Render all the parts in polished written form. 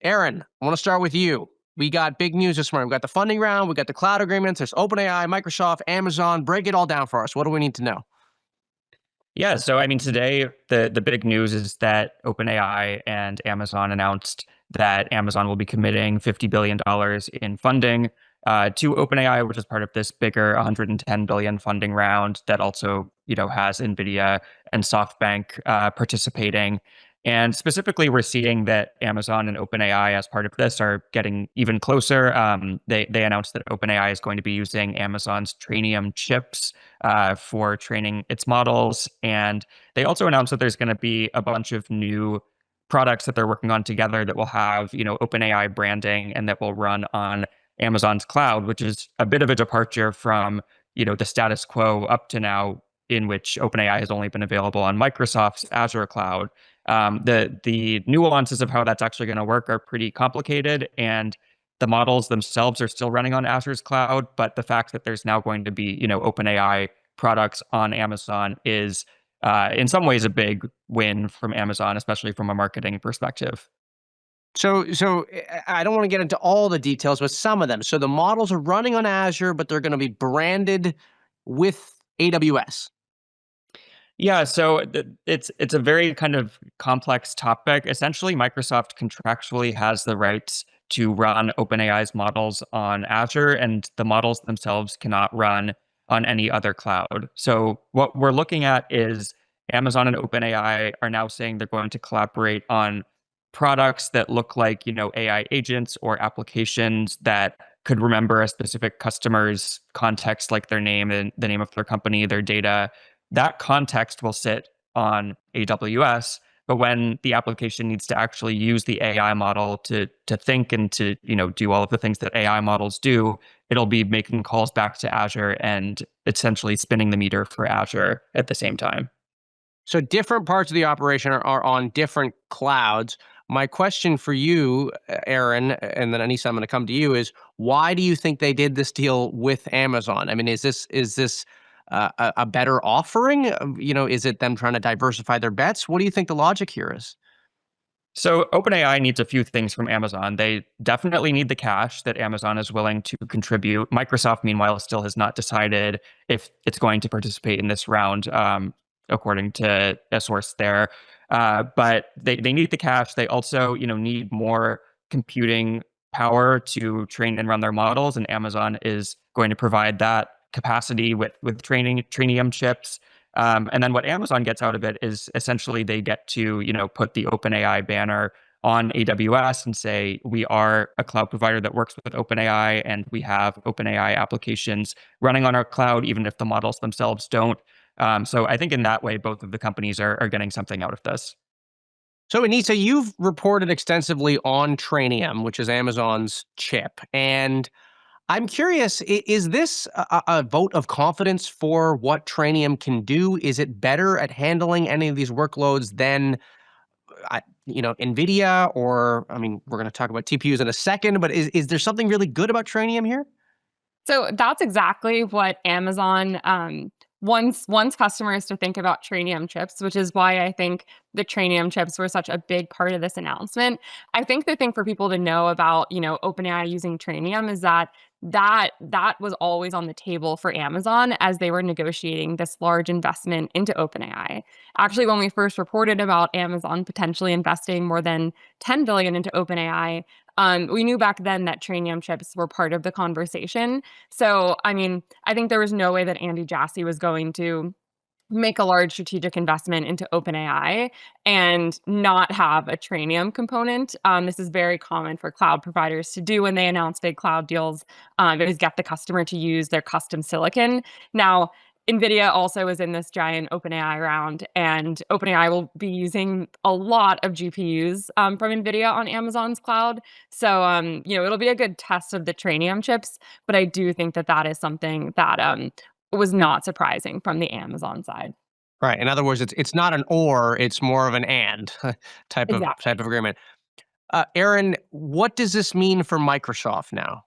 Aaron, I want to start with you. We got big news this morning. We got the funding round, we got the cloud agreements, there's OpenAI, Microsoft, Amazon. Break it all down for us. What do we need to know? Yeah, so I mean, today the big news is that OpenAI and Amazon announced that Amazon will be committing $50 billion in funding to OpenAI, which is part of this bigger 110 billion funding round that also, has NVIDIA and SoftBank participating. And specifically, we're seeing that Amazon and OpenAI, as part of this, are getting even closer. They announced that OpenAI is going to be using Amazon's Trainium chips for training its models. And they also announced that there's going to be a bunch of new products that they're working on together that will have, OpenAI branding and that will run on Amazon's cloud, which is a bit of a departure from, the status quo up to now, in which OpenAI has only been available on Microsoft's Azure cloud. The nuances of how that's actually going to work are pretty complicated, and the models themselves are still running on Azure's cloud. But the fact that there's now going to be, OpenAI products on Amazon is, in some ways, a big win from Amazon, especially from a marketing perspective. So I don't want to get into all the details, but some of them. So the models are running on Azure, but they're going to be branded with AWS. Yeah, so it's a very kind of complex topic. Essentially, Microsoft contractually has the rights to run OpenAI's models on Azure, and the models themselves cannot run on any other cloud. So what we're looking at is Amazon and OpenAI are now saying they're going to collaborate on products that look like, AI agents or applications that could remember a specific customer's context, like their name and the name of their company, their data. That context will sit on AWS, but when the application needs to actually use the AI model to think and to, do all of the things that AI models do, it'll be making calls back to Azure and essentially spinning the meter for Azure at the same time. So different parts of the operation are on different clouds. My question for you, Aaron, and then Anissa, I'm going to come to you, is why do you think they did this deal with Amazon? I mean, is this a better offering? Is it them trying to diversify their bets? What do you think the logic here is? So OpenAI needs a few things from Amazon. They definitely need the cash that Amazon is willing to contribute. Microsoft, meanwhile, still has not decided if it's going to participate in this round, according to a source there. But they need the cash. They also, need more computing power to train and run their models, and Amazon is going to provide that capacity with training Trainium chips. And then what Amazon gets out of it is essentially they get to, put the OpenAI banner on AWS and say, we are a cloud provider that works with OpenAI, and we have OpenAI applications running on our cloud, even if the models themselves don't. So I think in that way, both of the companies are getting something out of this. So, Anissa, you've reported extensively on Trainium, which is Amazon's chip, and I'm curious, is this a vote of confidence for what Trainium can do? Is it better at handling any of these workloads than, NVIDIA or, I mean, we're going to talk about TPUs in a second, but is there something really good about Trainium here? So that's exactly what Amazon wants customers to think about Trainium chips, which is why I think the Trainium chips were such a big part of this announcement. I think the thing for people to know about, OpenAI using Trainium is that was always on the table for Amazon as they were negotiating this large investment into OpenAI. Actually, when we first reported about Amazon potentially investing more than 10 billion into OpenAI, we knew back then that Trainium chips were part of the conversation. So, I mean, I think there was no way that Andy Jassy was going to make a large strategic investment into OpenAI and not have a Trainium component. This is very common for cloud providers to do when they announce big cloud deals, is get the customer to use their custom silicon. Now, NVIDIA also is in this giant OpenAI round, and OpenAI will be using a lot of GPUs from NVIDIA on Amazon's cloud. So, it'll be a good test of the Trainium chips, but I do think that that is something that was not surprising from the Amazon side. Right. In other words, it's not an or, it's more of an and type of Exactly. agreement. Aaron, what does this mean for Microsoft now?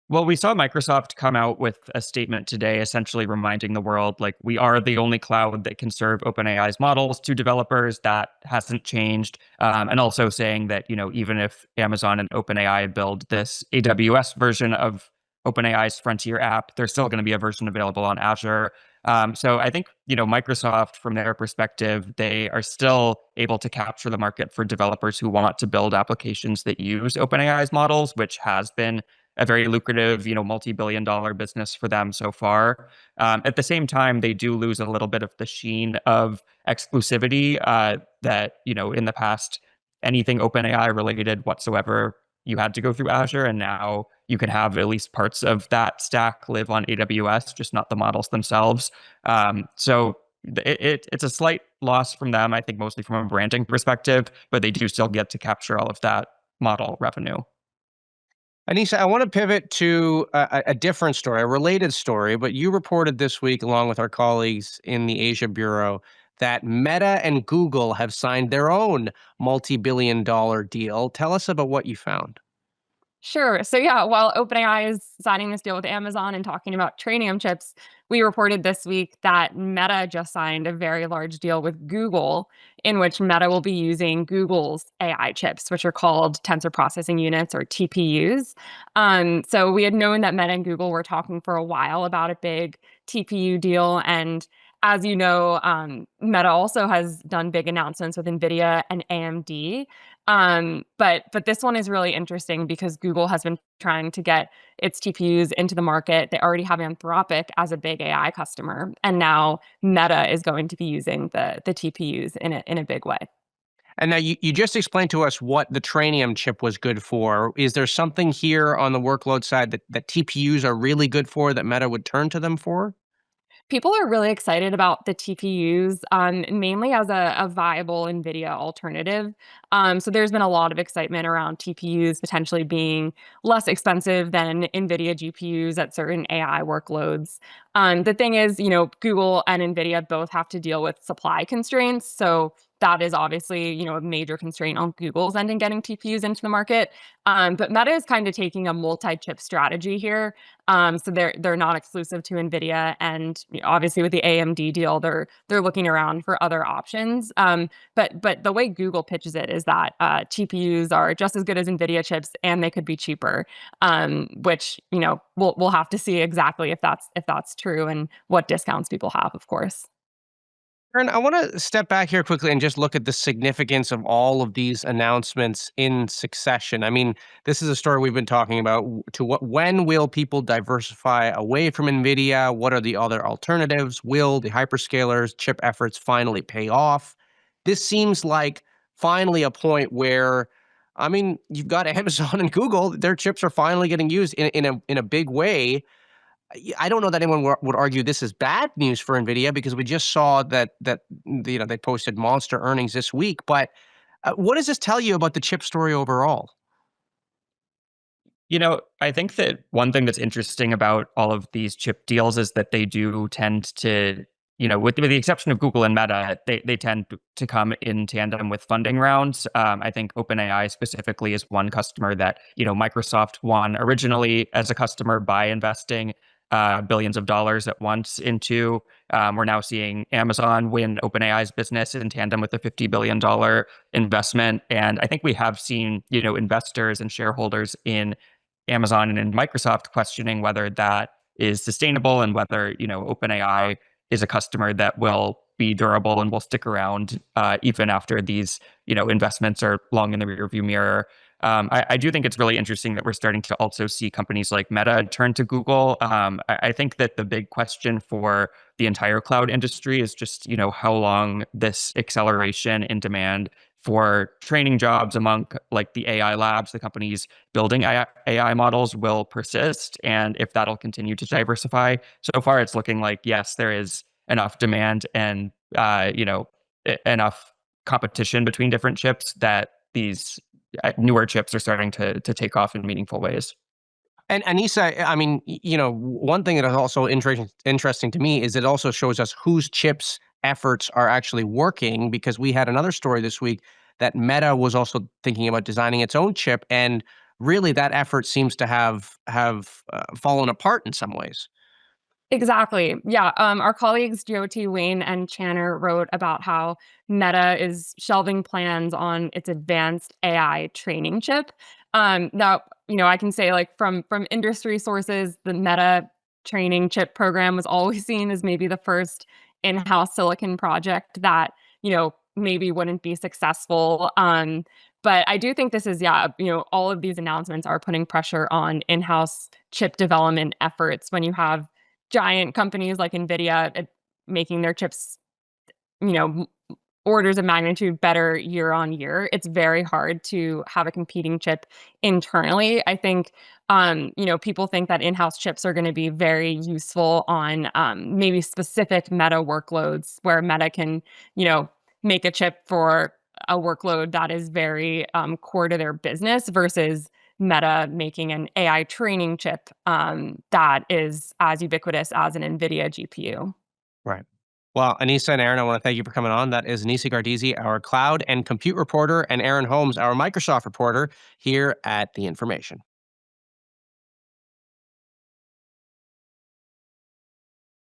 Well, we saw Microsoft come out with a statement today, essentially reminding the world, like, we are the only cloud that can serve OpenAI's models to developers. That hasn't changed. And also saying that, even if Amazon and OpenAI build this AWS version of OpenAI's Frontier app, there's still going to be a version available on Azure. So I think, Microsoft, from their perspective, they are still able to capture the market for developers who want to build applications that use OpenAI's models, which has been a very lucrative, multi-billion-dollar business for them so far. At the same time, they do lose a little bit of the sheen of exclusivity that, in the past, anything OpenAI related whatsoever, you had to go through Azure, and now you can have at least parts of that stack live on AWS, just not the models themselves. So it's a slight loss from them, I think, mostly from a branding perspective, but they do still get to capture all of that model revenue. Anissa, I want to pivot to a different story, a related story, but you reported this week, along with our colleagues in the Asia Bureau, that Meta and Google have signed their own multi-billion-dollar deal. Tell us about what you found. Sure. So yeah, while OpenAI is signing this deal with Amazon and talking about Trainium chips, we reported this week that Meta just signed a very large deal with Google, in which Meta will be using Google's AI chips, which are called tensor processing units, or TPUs. So we had known that Meta and Google were talking for a while about a big TPU deal, and as you know, Meta also has done big announcements with NVIDIA and AMD. But this one is really interesting because Google has been trying to get its TPUs into the market. They already have Anthropic as a big AI customer, and now Meta is going to be using the TPUs in a big way. And now you just explained to us what the Trainium chip was good for. Is there something here on the workload side that TPUs are really good for that Meta would turn to them for? People are really excited about the TPUs, mainly as a viable NVIDIA alternative. So there's been a lot of excitement around TPUs potentially being less expensive than NVIDIA GPUs at certain AI workloads. The thing is, Google and NVIDIA both have to deal with supply constraints. So that is obviously, a major constraint on Google's end in getting TPUs into the market. But Meta is kind of taking a multi-chip strategy here. So they're not exclusive to NVIDIA, and obviously with the AMD deal, they're looking around for other options. But the way Google pitches it is that TPUs are just as good as NVIDIA chips, and they could be cheaper. Which we'll have to see exactly if that's true and what discounts people have, of course. Aaron, I want to step back here quickly and just look at the significance of all of these announcements in succession. I mean, this is a story we've been talking about. When will people diversify away from NVIDIA? What are the other alternatives? Will the hyperscalers' chip efforts finally pay off? This seems like finally a point where, I mean, you've got Amazon and Google; their chips are finally getting used in a big way. I don't know that anyone would argue this is bad news for NVIDIA, because we just saw that they posted monster earnings this week. But what does this tell you about the chip story overall? I think that one thing that's interesting about all of these chip deals is that they do tend to, with the exception of Google and Meta, they tend to come in tandem with funding rounds. I think OpenAI specifically is one customer that, Microsoft won originally as a customer by investing billions of dollars at once into. We're now seeing Amazon win OpenAI's business in tandem with a $50 billion investment. And I think we have seen, investors and shareholders in Amazon and in Microsoft questioning whether that is sustainable and whether, OpenAI is a customer that will be durable and will stick around even after these, investments are long in the rearview mirror. I do think it's really interesting that we're starting to also see companies like Meta turn to Google. I think that the big question for the entire cloud industry is just, how long this acceleration in demand for training jobs among like the AI labs, the companies building AI models, will persist, and if that'll continue to diversify. So far, it's looking like, yes, there is enough demand and enough competition between different chips that these newer chips are starting to take off in meaningful ways. And Anissa, I mean, one thing that is also interesting to me is it also shows us whose chips efforts are actually working, because we had another story this week that Meta was also thinking about designing its own chip, and really that effort seems to have fallen apart in some ways. Exactly. Yeah. Our colleagues GOT Wayne and Channer wrote about how Meta is shelving plans on its advanced AI training chip. Now, I can say like from industry sources, the Meta training chip program was always seen as maybe the first in-house silicon project that maybe wouldn't be successful. But I do think this is, yeah, all of these announcements are putting pressure on in-house chip development efforts when you have giant companies like NVIDIA making their chips, you know, orders of magnitude better year on year. It's very hard to have a competing chip internally. I think, people think that in-house chips are going to be very useful on maybe specific Meta workloads where Meta can, make a chip for a workload that is very core to their business versus Meta making an AI training chip that is as ubiquitous as an NVIDIA GPU. Right. Well, Anissa and Aaron, I want to thank you for coming on. That is Anissa Gardizzi, our cloud and compute reporter, and Aaron Holmes, our Microsoft reporter here at The Information.